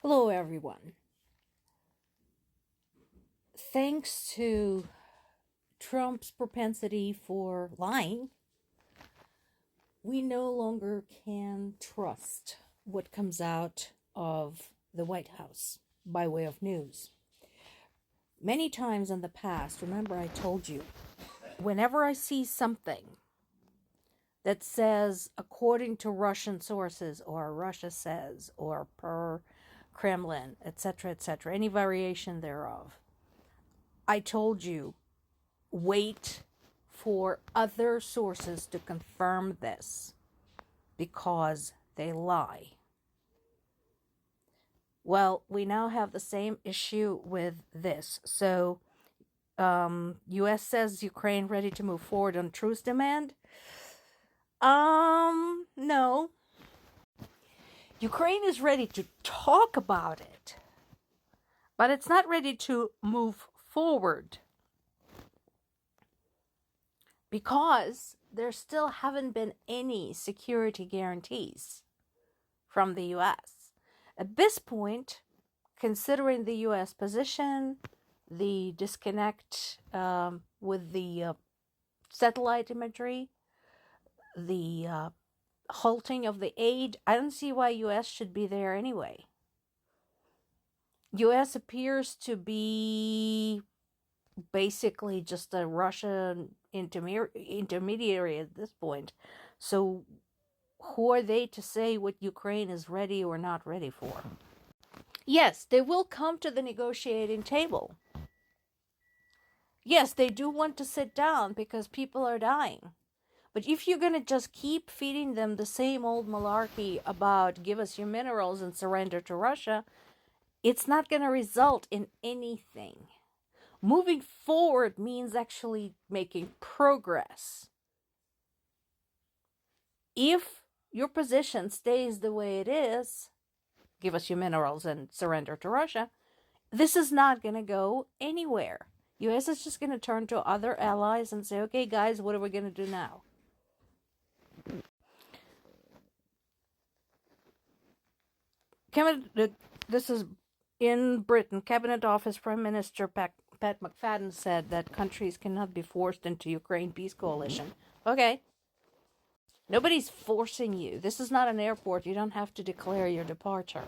Hello, everyone. Thanks to Trump's propensity for lying, we no longer can trust what comes out of the White House by way of news. Many times in the past, remember I told you, whenever I see something that says, according to Russian sources, or Russia says, or per Kremlin, etc., any variation thereof, I told you, wait for other sources to confirm this because they lie. Well, we now have the same issue with this. So, U.S. says Ukraine ready to move forward on truce demand. No. Ukraine is ready to talk about it, but it's not ready to move forward because there still haven't been any security guarantees from the U.S. At this point, considering the U.S. position, the disconnect with the satellite imagery, the halting of the aid, I don't see why U.S. should be there anyway. U.S. appears to be basically just a Russian intermediary at this point. So who are they to say what Ukraine is ready or not ready for? Yes, they will come to the negotiating table. Yes, they do want to sit down because people are dying. But if you're going to just keep feeding them the same old malarkey about give us your minerals and surrender to Russia, it's not going to result in anything. Moving forward means actually making progress. If your position stays the way it is, give us your minerals and surrender to Russia, this is not going to go anywhere. U.S. is just going to turn to other allies and say, okay, guys, what are we going to do now? This is in Britain. Cabinet Office Prime Minister Pat McFadden said that countries cannot be forced into Ukraine peace coalition. Okay. Nobody's forcing you. This is not an airport. You don't have to declare your departure.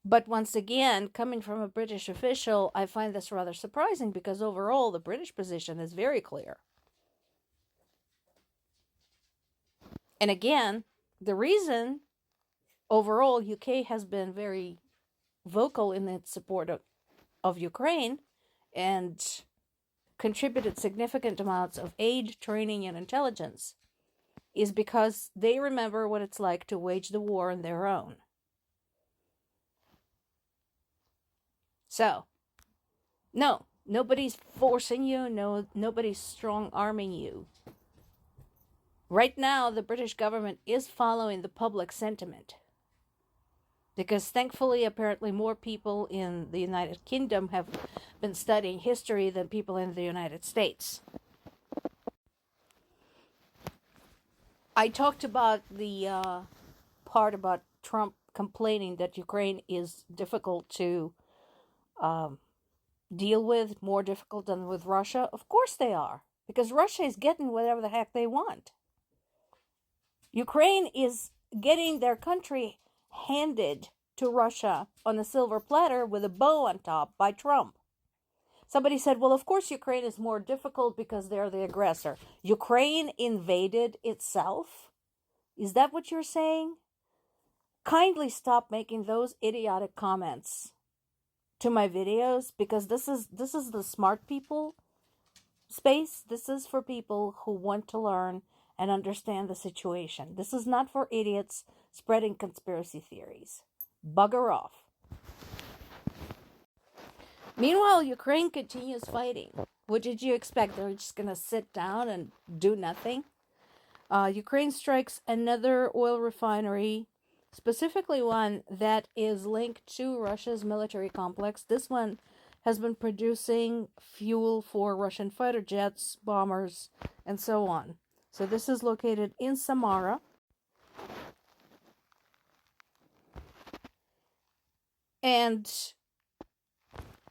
But once again, coming from a British official, I find this rather surprising because overall the British position is very clear. And again, the reason overall UK has been very vocal in its support of Ukraine and contributed significant amounts of aid, training, and intelligence is because they remember what it's like to wage the war on their own. So, no, nobody's forcing you, nobody's strong-arming you. Right now, the British government is following the public sentiment. Because thankfully, apparently more people in the United Kingdom have been studying history than people in the United States. I talked about the part about Trump complaining that Ukraine is difficult to deal with, more difficult than with Russia. Of course they are, because Russia is getting whatever the heck they want. Ukraine is getting their country handed to Russia on a silver platter with a bow on top by Trump. Somebody said, well, of course Ukraine is more difficult because they're the aggressor. Ukraine invaded itself? Is that what you're saying? Kindly stop making those idiotic comments to my videos because this is the smart people space. This is for people who want to learn and understand the situation. This is not for idiots spreading conspiracy theories. Bugger off. Meanwhile, Ukraine continues fighting. What did you expect? They're just going to sit down and do nothing? Ukraine strikes another oil refinery, specifically one that is linked to Russia's military complex. This one has been producing fuel for Russian fighter jets, bombers, and so on. So this is located in Samara. And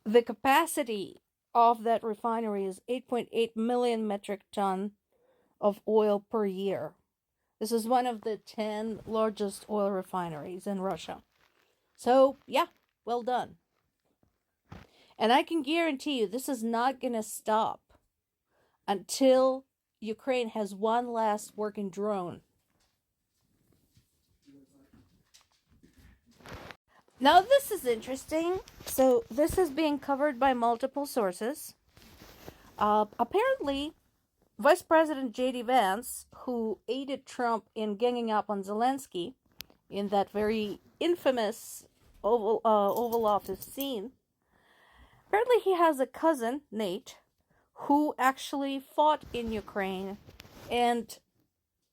the capacity of that refinery is 8.8 million metric ton of oil per year. This is one of the 10 largest oil refineries in Russia. So, yeah, well done. And I can guarantee you this is not going to stop until Ukraine has one last working drone. Now, this is interesting. So, this is being covered by multiple sources. Apparently, Vice President J.D. Vance, who aided Trump in ganging up on Zelensky in that very infamous Oval Office scene, apparently he has a cousin, Nate, who actually fought in Ukraine and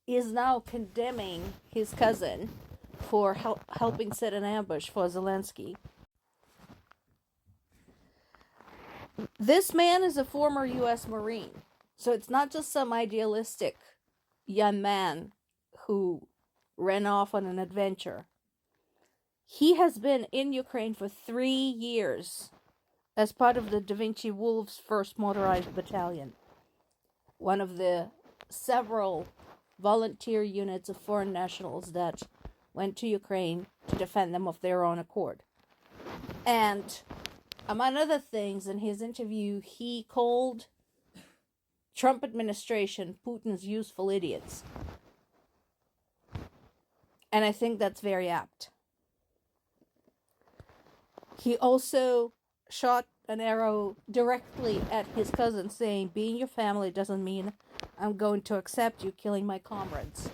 is now condemning his cousin for helping set an ambush for Zelensky. This man is a former U.S. Marine, so it's not just some idealistic young man who ran off on an adventure. He has been in Ukraine for 3 years as part of the Da Vinci Wolves 1st Motorized Battalion, one of the several volunteer units of foreign nationals that went to Ukraine to defend them of their own accord. And among other things, in his interview, he called Trump administration Putin's useful idiots. And I think that's very apt. He also shot an arrow directly at his cousin, saying, "Being your family doesn't mean I'm going to accept you killing my comrades."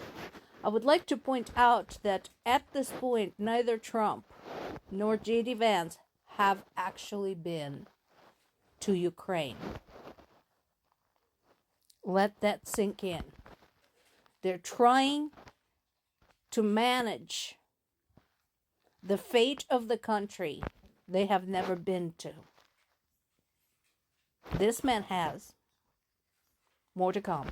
I would like to point out that at this point, neither Trump nor J.D. Vance have actually been to Ukraine. Let that sink in. They're trying to manage the fate of the country they have never been to. This man has. More to come.